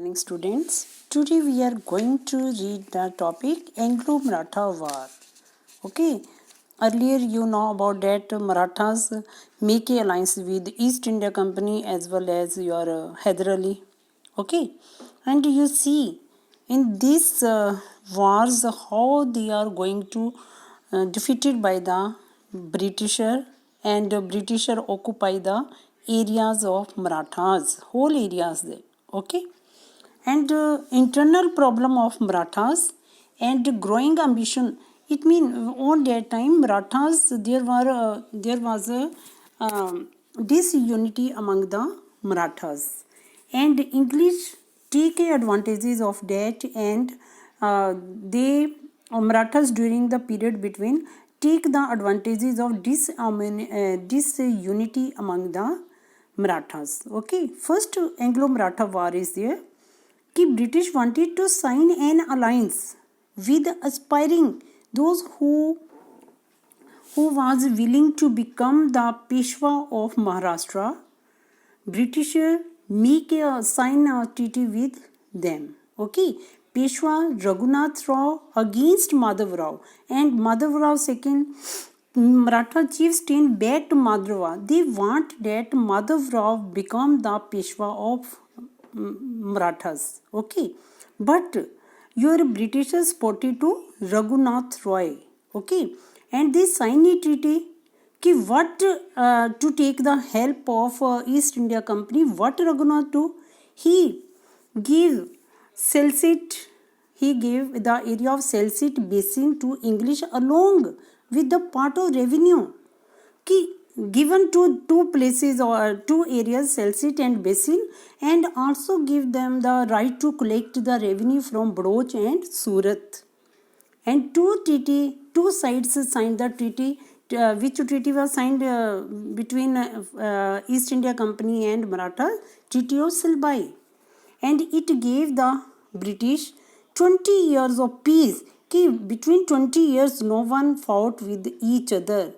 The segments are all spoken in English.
Morning students. Today we are going to read the topic Anglo-Maratha War. Okay. Earlier you know about that Marathas make a alliance with East India Company as well as your Hyder Ali. Okay. And you see in these wars how they are going to defeated by the Britisher and Britisher occupy the areas of Marathas, whole areas there. Okay, and internal problem of Marathas and growing ambition. It means on that time Marathas there was a disunity among the Marathas, and English take advantages of that, and they Marathas during the period between take the advantages of disunity among the Marathas. Okay, first Anglo-Maratha war is there. कि British wanted to sign an alliance with aspiring those who was willing to become the Peshwa of Maharashtra. British make a sign a treaty with them. Okay, Peshwa Raghunath Rao against Madhav Rao, and Madhav Rao second Maratha chiefs turn back to Madhav Rao. They want that Madhav Rao become the Peshwa of Marathas. Okay, but your Britishers supported to Raghunath Roy. Okay, and they signed a treaty कि what to take the help of East India Company. What Raghunath do? He gave Selsit. He gave the area of Selsit basin to English along with the part of revenue. कि given to two places or two areas, Selsit and Basin, and also give them the right to collect the revenue from Baloch and Surat. And two sides signed the treaty. Which treaty was signed between East India Company and Maratha? Treaty of Silbai. And it gave the British 20 years of peace. कि between 20 years no one fought with each other.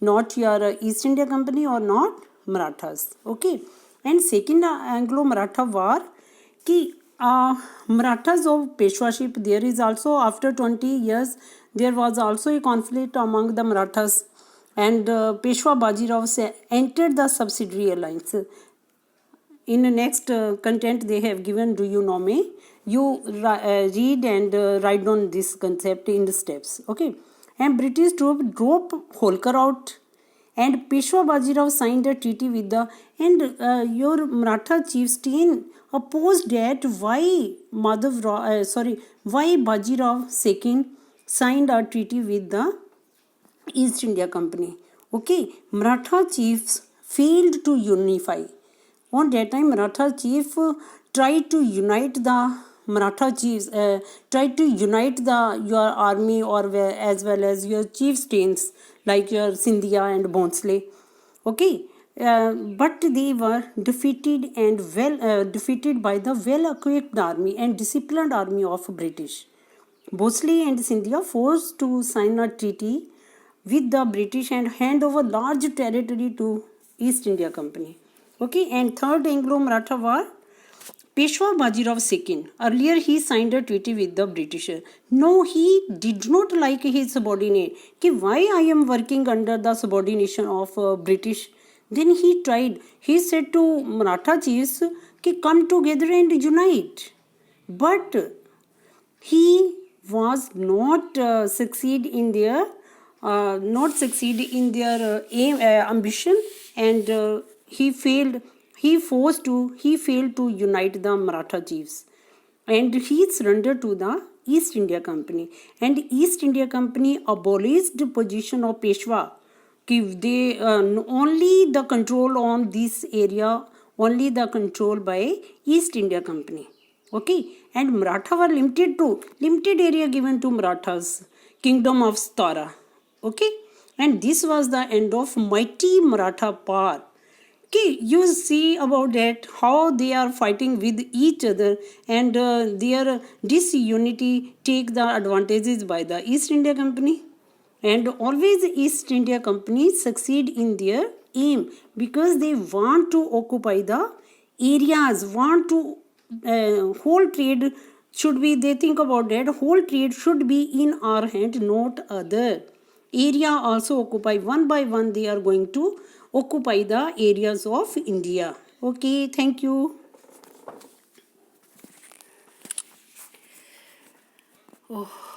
Not your East India Company or not Marathas. Okay. And second Anglo-Maratha war, कि Marathas of Peshwaship, there is also after 20 years there was also a conflict among the Marathas, and Peshwa Bajirao entered the subsidiary alliance. In the next content they have given, do you know me? You read and write down this concept in the steps. Okay. And British troops drove Holkar out, and Peshwa Bajirao signed a treaty with the, and your Maratha chieftain opposed that why why Bajirao II signed a treaty with the East India Company. Okay, Maratha chiefs failed to unify. On that time, Maratha chief tried to unite the Maratha chiefs, tried to unite your army or as well as your chieftains like your Scindia and Bhonsle. Okay, but they were defeated and defeated by the well-equipped army and disciplined army of British. Bhonsle and Scindia forced to sign a treaty with the British and hand over large territory to East India Company. Okay, and third Anglo-Maratha war, Peshwa Bajirao II. Earlier he signed a treaty with the British. No, he did not like his subordinate. Ki why I am working under the subordination of British? Then he tried. He said to Maratha chiefs, ki come together and unite. But he was not succeed in their ambition, and he failed. He failed to unite the Maratha chiefs, and he surrendered to the East India Company. And East India Company abolished the position of Peshwa. Give they only the control on this area, only the control by East India Company. Okay, and Maratha were limited area given to Marathas, Kingdom of Satara. Okay, and this was the end of mighty Maratha power. Okay, you see about that how they are fighting with each other, and their disunity take the advantages by the East India Company, and always East India Company succeed in their aim because they want to occupy the areas, want to whole trade should be, they think about that, whole trade should be in our hand, not other. Area also occupy, one by one they are going to occupy the areas of India. Okay, thank you. Oh.